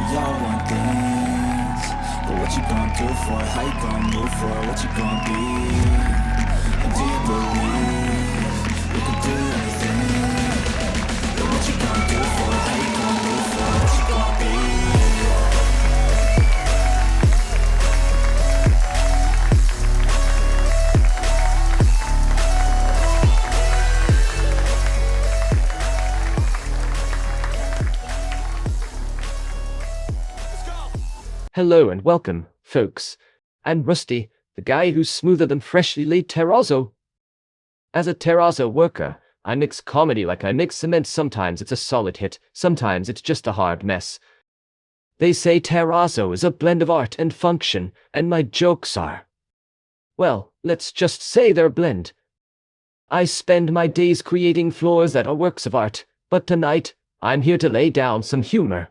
We all want things, but what you gonna do for it? How you gonna move for it? What you gonna be? And do you believe you can do anything? But what you gonna do for it? How you gonna move for it? What you gonna be? Hello and welcome, folks. I'm Rusty, the guy who's smoother than freshly laid terrazzo. As a terrazzo worker, I mix comedy like I mix cement. Sometimes it's a solid hit, sometimes it's just a hard mess. They say terrazzo is a blend of art and function, and my jokes are, well, let's just say they're a blend. I spend my days creating floors that are works of art, but tonight, I'm here to lay down some humor.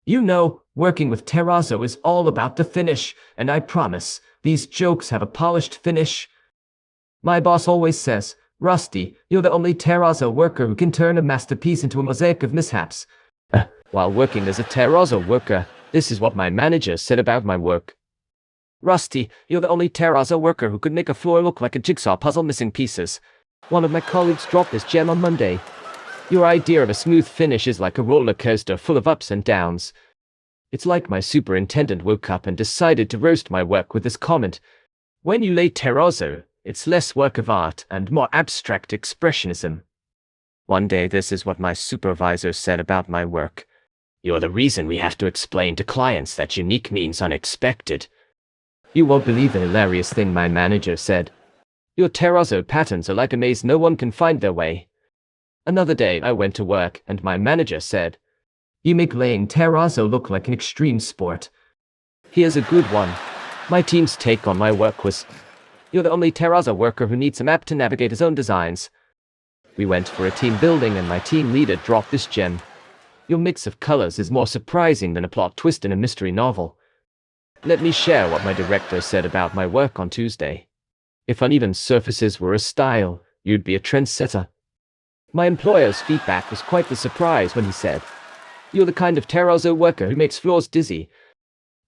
You know, working with terrazzo is all about the finish, and I promise, these jokes have a polished finish. My boss always says, Rusty, you're the only terrazzo worker who can turn a masterpiece into a mosaic of mishaps. While working as a terrazzo worker, this is what my manager said about my work. Rusty, you're the only terrazzo worker who could make a floor look like a jigsaw puzzle missing pieces. One of my colleagues dropped this gem on Monday. Your idea of a smooth finish is like a roller coaster full of ups and downs. It's like my superintendent woke up and decided to roast my work with this comment. When you lay terrazzo, it's less work of art and more abstract expressionism. One day this is what my supervisor said about my work. You're the reason we have to explain to clients that unique means unexpected. You won't believe the hilarious thing my manager said. Your terrazzo patterns are like a maze, no one can find their way. Another day I went to work and my manager said, you make laying terrazzo look like an extreme sport. Here's a good one. My team's take on my work was, you're the only terrazzo worker who needs a map to navigate his own designs. We went for a team building and my team leader dropped this gem. Your mix of colors is more surprising than a plot twist in a mystery novel. Let me share what my director said about my work on Tuesday. If uneven surfaces were a style, you'd be a trendsetter. My employer's feedback was quite the surprise when he said, you're the kind of terrazzo worker who makes floors dizzy.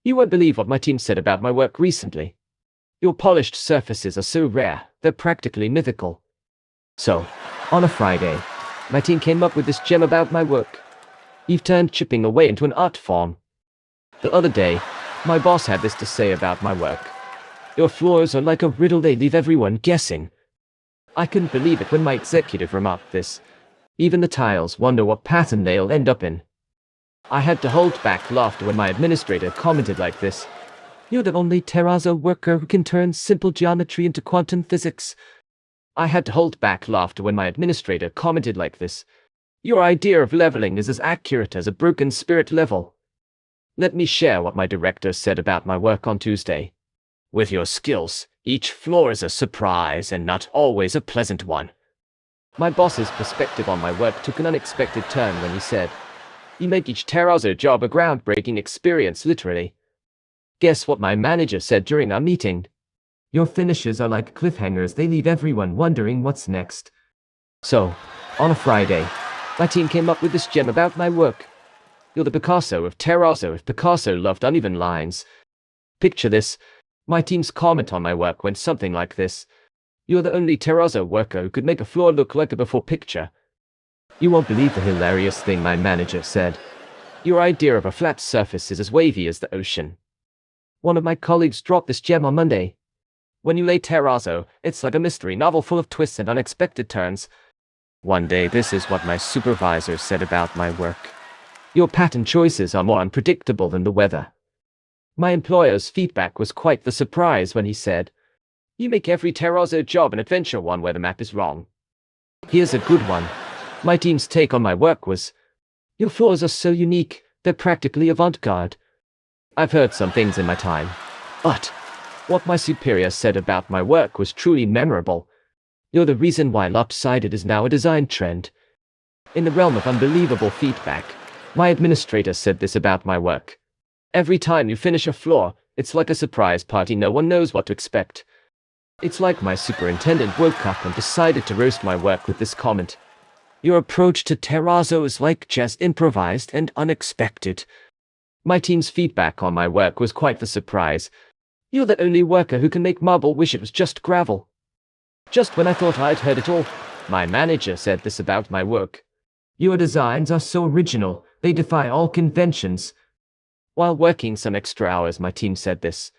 You won't believe what my team said about my work recently. Your polished surfaces are so rare, they're practically mythical. So, on a Friday, my team came up with this gem about my work. You've turned chipping away into an art form. The other day, my boss had this to say about my work. Your floors are like a riddle, they leave everyone guessing. I couldn't believe it when my executive remarked this. Even the tiles wonder what pattern they'll end up in. I had to hold back laughter when my administrator commented like this. You're the only terrazzo worker who can turn simple geometry into quantum physics. I had to hold back laughter when my administrator commented like this. Your idea of leveling is as accurate as a broken spirit level. Let me share what my director said about my work on Tuesday. With your skills, each floor is a surprise and not always a pleasant one. My boss's perspective on my work took an unexpected turn when he said, you make each terrazzo job a groundbreaking experience, literally. Guess what my manager said during our meeting? Your finishes are like cliffhangers, they leave everyone wondering what's next. So, on a Friday, my team came up with this gem about my work. You're the Picasso of terrazzo if Picasso loved uneven lines. Picture this. My team's comment on my work went something like this. You're the only terrazzo worker who could make a floor look like a before picture. You won't believe the hilarious thing my manager said. Your idea of a flat surface is as wavy as the ocean. One of my colleagues dropped this gem on Monday. When you lay terrazzo, it's like a mystery novel full of twists and unexpected turns. One day this is what my supervisor said about my work. Your pattern choices are more unpredictable than the weather. My employer's feedback was quite the surprise when he said, you make every terrazzo job an adventure one where the map is wrong. Here's a good one. My team's take on my work was, your floors are so unique, they're practically avant-garde. I've heard some things in my time, but what my superior said about my work was truly memorable. You're the reason why lopsided is now a design trend. In the realm of unbelievable feedback, my administrator said this about my work. Every time you finish a floor, it's like a surprise party, no one knows what to expect. It's like my superintendent woke up and decided to roast my work with this comment. Your approach to terrazzo is like jazz, improvised and unexpected. My team's feedback on my work was quite the surprise. You're the only worker who can make marble wish it was just gravel. Just when I thought I'd heard it all, my manager said this about my work. Your designs are so original, they defy all conventions. While working some extra hours, my team said this.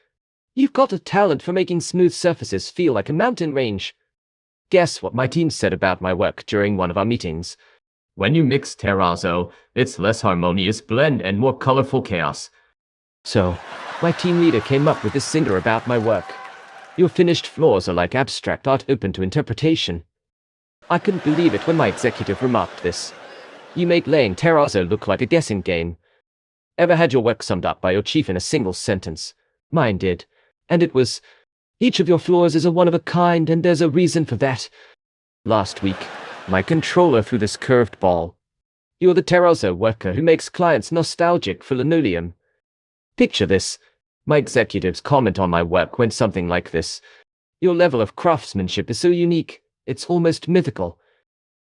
You've got a talent for making smooth surfaces feel like a mountain range. Guess what my team said about my work during one of our meetings? When you mix terrazzo, it's less harmonious blend and more colorful chaos. So, my team leader came up with this singer about my work. Your finished floors are like abstract art open to interpretation. I couldn't believe it when my executive remarked this. You make laying terrazzo look like a guessing game. Ever had your work summed up by your chief in a single sentence? Mine did. And it was, each of your floors is a one of a kind and there's a reason for that. Last week, my controller threw this curved ball. You're the terrazzo worker who makes clients nostalgic for linoleum. Picture this. My executive's comment on my work went something like this. Your level of craftsmanship is so unique, it's almost mythical.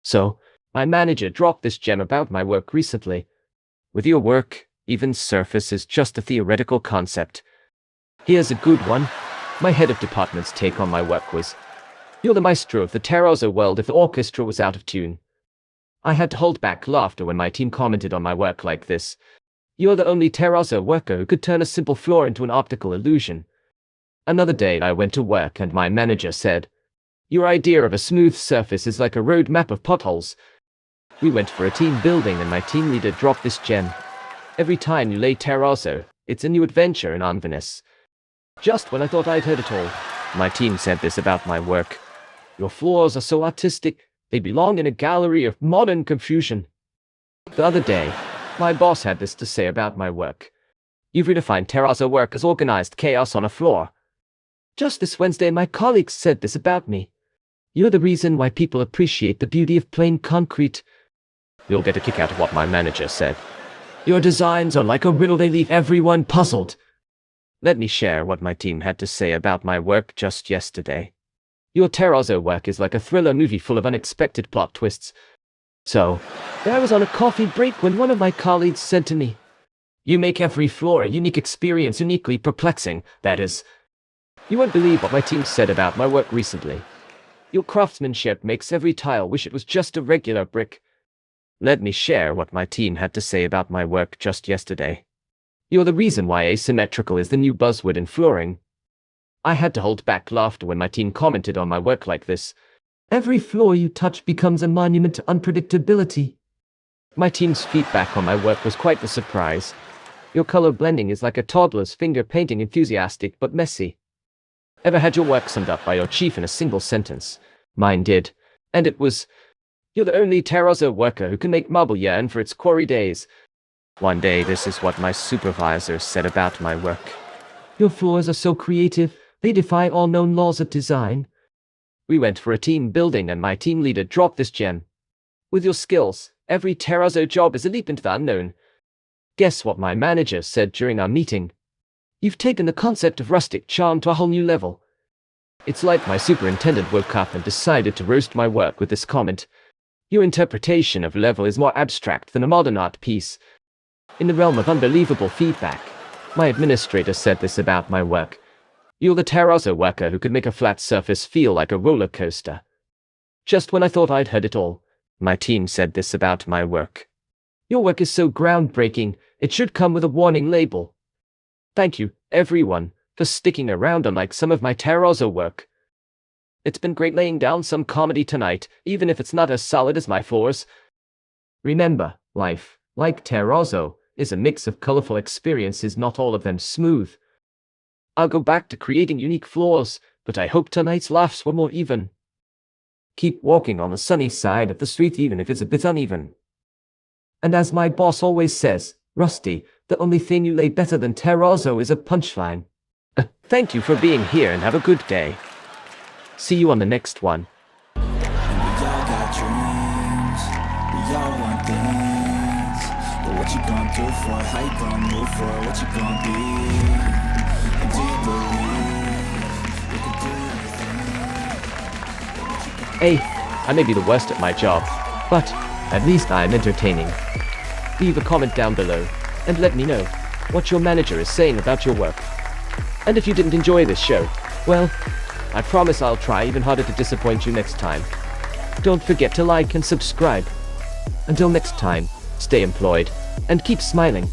So, my manager dropped this gem about my work recently. With your work, even surface is just a theoretical concept. Here's a good one. My head of department's take on my work was, you're the maestro of the terrazzo world if the orchestra was out of tune. I had to hold back laughter when my team commented on my work like this. You're the only terrazzo worker who could turn a simple floor into an optical illusion. Another day I went to work and my manager said, your idea of a smooth surface is like a road map of potholes. We went for a team building and my team leader dropped this gem. Every time you lay terrazzo, it's a new adventure in Anvinus. Just when I thought I'd heard it all, my team said this about my work. Your floors are so artistic, they belong in a gallery of modern confusion. The other day, my boss had this to say about my work. You've redefined terrazzo work as organized chaos on a floor. Just this Wednesday, my colleagues said this about me. You're the reason why people appreciate the beauty of plain concrete. You'll get a kick out of what my manager said. Your designs are like a riddle, they leave everyone puzzled. Let me share what my team had to say about my work just yesterday. Your terrazzo work is like a thriller movie full of unexpected plot twists. So, I was on a coffee break when one of my colleagues said to me, you make every floor a unique experience, uniquely perplexing, that is. You won't believe what my team said about my work recently. Your craftsmanship makes every tile wish it was just a regular brick. Let me share what my team had to say about my work just yesterday. You're the reason why asymmetrical is the new buzzword in flooring. I had to hold back laughter when my team commented on my work like this. Every floor you touch becomes a monument to unpredictability. My team's feedback on my work was quite the surprise. Your color blending is like a toddler's finger painting, enthusiastic but messy. Ever had your work summed up by your chief in a single sentence? Mine did. And it was, you're the only terrazzo worker who can make marble yearn for its quarry days. One day, this is what my supervisor said about my work. Your floors are so creative, they defy all known laws of design. We went for a team building and my team leader dropped this gem. With your skills, every terrazzo job is a leap into the unknown. Guess what my manager said during our meeting? You've taken the concept of rustic charm to a whole new level. It's like my superintendent woke up and decided to roast my work with this comment. Your interpretation of level is more abstract than a modern art piece. In the realm of unbelievable feedback, my administrator said this about my work. You're the terrazzo worker who could make a flat surface feel like a roller coaster. Just when I thought I'd heard it all, my team said this about my work. Your work is so groundbreaking, it should come with a warning label. Thank you, everyone, for sticking around unlike some of my terrazzo work. It's been great laying down some comedy tonight, even if it's not as solid as my floors. Remember, life, like terrazzo, is a mix of colorful experiences, not all of them smooth. I'll go back to creating unique floors, but I hope tonight's laughs were more even. Keep walking on the sunny side of the street even if it's a bit uneven. And as my boss always says, Rusty, the only thing you lay better than terrazzo is a punchline. Thank you for being here and have a good day. See you on the next one. And we all got dreams, we all want things. But what you gonna do for it? How you gonna move for it? What you gonna be? And do you believe you can do anything? Hey, I may be the worst at my job, but at least I'm entertaining. Leave a comment down below and let me know. what your manager is saying about your work. And if you didn't enjoy this show, well, I promise I'll try even harder to disappoint you next time. Don't forget to like and subscribe. Until next time, stay employed and keep smiling.